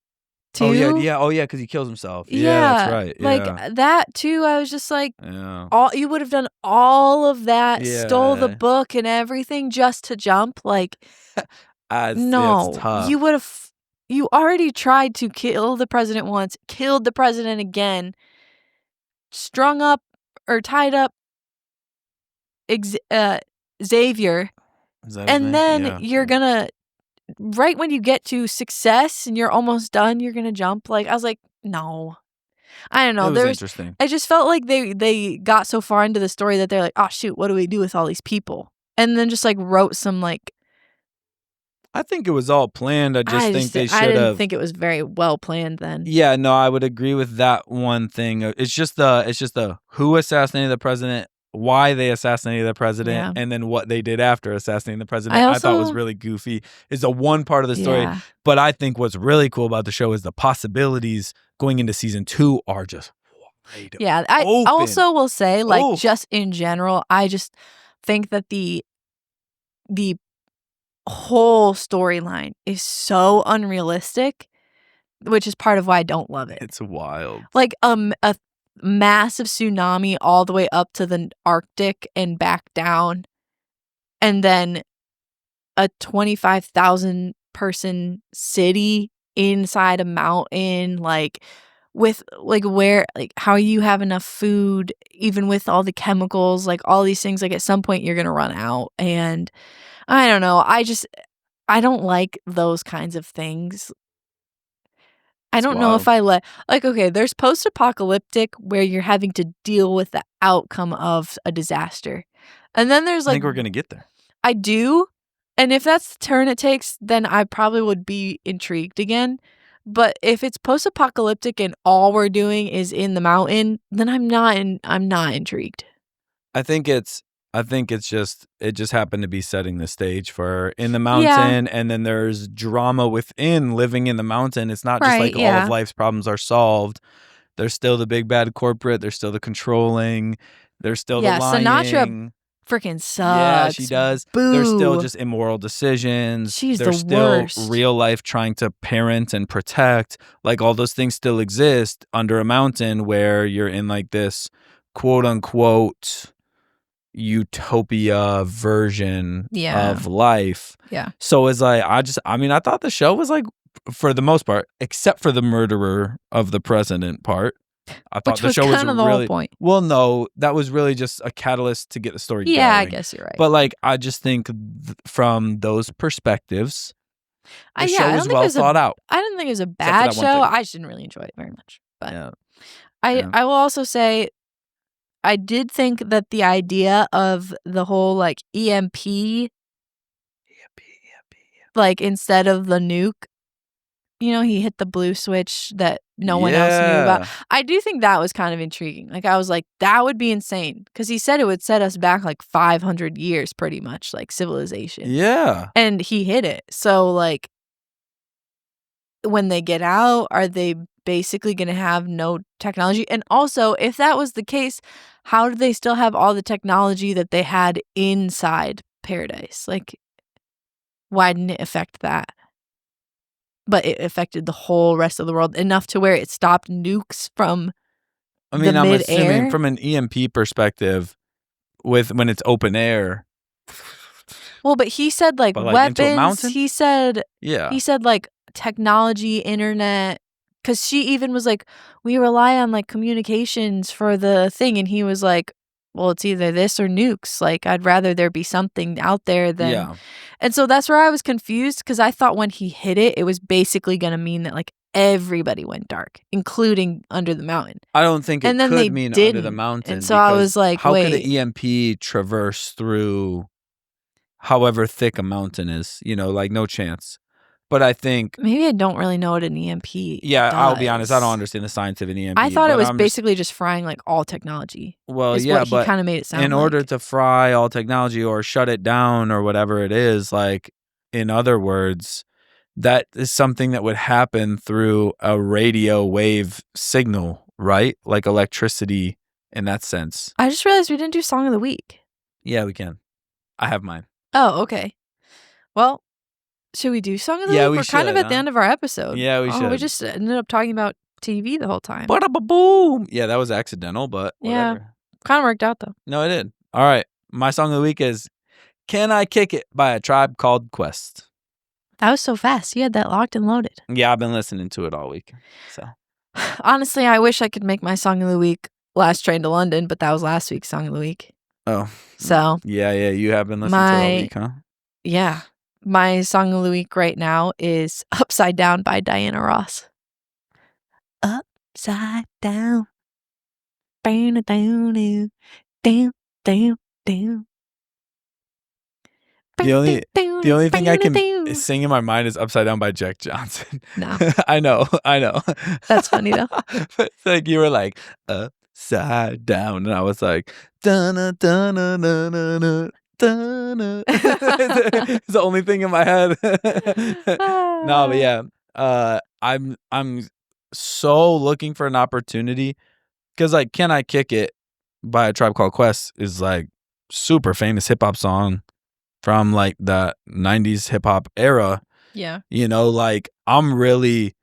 too. Oh yeah, because he kills himself. Yeah, that's right. Like, that too, I was just like, Yeah. you would have done all of that, stole the Yeah. book and everything just to jump? Like, It's no. tough. You already tried to kill the president once, killed the president again, strung up or tied up Xavier, Is that his and name? then Yeah. you're gonna right when you get to success and you're almost done, you're gonna jump. Like, I was like, no. I don't know. It was interesting. I just felt like they got so far into the story that they're like, oh shoot, what do we do with all these people? And then just like wrote some like. I think it was all planned. I think they should have. I didn't think it was very well planned then. Yeah, no, I would agree with that one thing. It's just the who assassinated the president, why they assassinated the president, and then what they did after assassinating the president. I thought was really goofy. Is the one part of the story. Yeah. But I think what's really cool about the show is the possibilities going into season 2 are just wide Yeah, I open. also will say, like, just in general, I just think that the whole storyline is so unrealistic, which is part of why I don't love it. It's wild. Like a massive tsunami all the way up to the Arctic and back down, and then a 25,000 person city inside a mountain, like with like where like how you have enough food even with all the chemicals, like all these things, like at some point you're gonna run out. And I don't know, I don't like those kinds of things. I don't know if I like, okay, there's post-apocalyptic where you're having to deal with the outcome of a disaster. And then there's I like, think we're going to get there. I do. And if that's the turn it takes, then I probably would be intrigued again. But if it's post-apocalyptic and all we're doing is in the mountain, then I'm not intrigued. I think it's just it just happened to be setting the stage for in the mountain, and then there's drama within living in the mountain. It's not just like all of life's problems are solved. There's still the big bad corporate. There's still the controlling. There's still the lying. Sinatra freaking sucks. Yeah, she does. Boo. There's still just immoral decisions. She's There's the still worst. real life trying to parent and protect. Like all those things still exist under a mountain where you're in like this quote unquote utopia version of life. Yeah. So it's like I thought the show was like, for the most part, except for the murderer of the president part, I thought the show was kind of the really whole point. Well, no, that was really just a catalyst to get the story going. Yeah, I guess you're right. But like I just think from those perspectives, the show was well thought out. I didn't think it was a bad show. I just didn't really enjoy it very much. But I will also say I did think that the idea of the whole like EMP, like instead of the nuke, you know, he hit the blue switch that no one else knew about. I do think that was kind of intriguing. Like I was like, that would be insane, because he said it would set us back like 500 years, pretty much, like civilization. Yeah, and he hit it. So like, when they get out, are they basically going to have no technology? And also, if that was the case, how did they still have all the technology that they had inside Paradise? Like, why didn't it affect that? But it affected the whole rest of the world enough to where it stopped nukes from I mean, the I'm mid-air? assuming from an EMP perspective, when it's open air. Well, but he said like weapons. Into a mountain? He said like technology, internet. Because she even was like, we rely on like communications for the thing, and he was like, well, it's either this or nukes. Like, I'd rather there be something out there than. Yeah. And so that's where I was confused, because I thought when he hit it, it was basically going to mean that like everybody went dark, including under the mountain. I don't think it could mean under the mountain. And so I was like, how could an EMP traverse through however thick a mountain is? You know, like no chance. But I think maybe I don't really know what an EMP does. I'll be honest, I don't understand the science of an EMP. I thought it was basically just frying like all technology. Well, yeah, but he kind of made it sound in order to fry all technology or shut it down or whatever it is, like in other words, that is something that would happen through a radio wave signal, right? Like electricity in that sense. I just realized we didn't do Song of the Week. Yeah, we can. I have mine. Oh, okay. Well, should we do Song of the Week? We We're kind of should, at the end of our episode. Yeah, we should. We just ended up talking about TV the whole time. Ba-da-ba-boom. Yeah, that was accidental, but whatever. Yeah. Kind of worked out, though. No, it did. All right. My song of the week is Can I Kick It by A Tribe Called Quest. That was so fast. You had that locked and loaded. Yeah, I've been listening to it all week. So honestly, I wish I could make my Song of the Week Last Train to London, but that was last week's Song of the Week. Oh. So. Yeah, you have been listening to it all week, huh? Yeah. My Song of the Week right now is Upside Down by Diana Ross. Upside down. Down, down, down, down, down. The only thing I can sing in my mind is Upside Down by Jack Johnson. No. I know. That's funny though. But like you were like upside down, and I was like da-na, da-na, na-na, da-na. It's the only thing in my head. No, but yeah. I'm so looking for an opportunity because like Can I Kick It by A Tribe Called Quest is like super famous hip hop song from like the 90s hip hop era. Yeah. You know, like I'm really,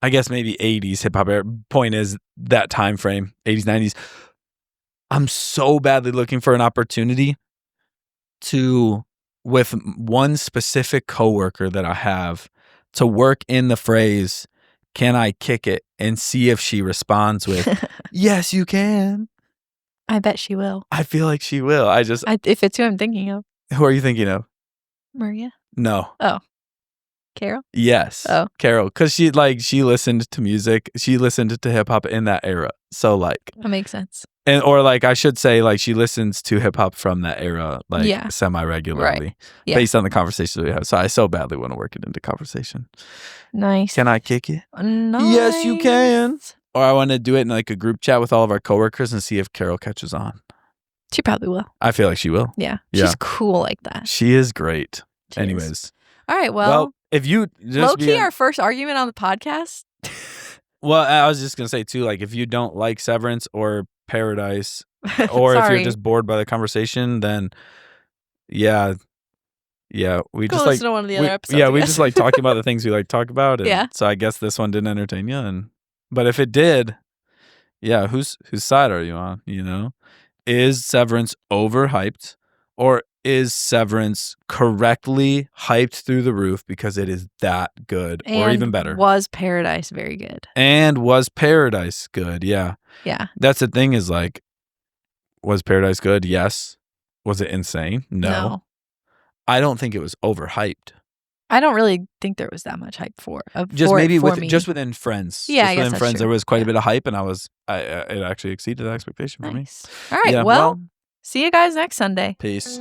I guess maybe 80s hip hop era. Point is that time frame, 80s, 90s. I'm so badly looking for an opportunity to, with one specific coworker that I have, to work in the phrase, can I kick it? And see if she responds with, yes, you can. I bet she will. I feel like she will. If it's who I'm thinking of. Who are you thinking of? Maria? No. Oh. Carol? Yes. Oh. Carol. Because she listened to music. She listened to hip hop in that era. So like. That makes sense. And or like I should say like she listens to hip hop from that era like semi-regularly. Right. Yeah. Based on the conversations we have. So I so badly want to work it into conversation. Nice. Can I kick it? Nice. Yes, you can. Or I want to do it in like a group chat with all of our coworkers and see if Carol catches on. She probably will. I feel like she will. Yeah. She's cool like that. She is great. Anyways. All right. Well, if you low key, our first argument on the podcast. Well, I was just gonna say too, like if you don't like Severance or Paradise, or if you're just bored by the conversation, then yeah, we go just listen to one of the other episodes. Yeah, we just like talking about the things we like to talk about. And so I guess this one didn't entertain you, but if it did, yeah, whose side are you on? You know, is Severance overhyped, or is Severance correctly hyped through the roof because it is that good, or even better? Was Paradise very good? And was Paradise good? Yeah. Yeah. That's the thing is like, was Paradise good? Yes. Was it insane? No. I don't think it was overhyped. I don't really think there was that much hype for just maybe me. Just within Friends. Yeah, just I guess within that's Friends, true. there was quite a bit of hype, and it actually exceeded that expectation for me. All right. Yeah, well, see you guys next Sunday. Peace.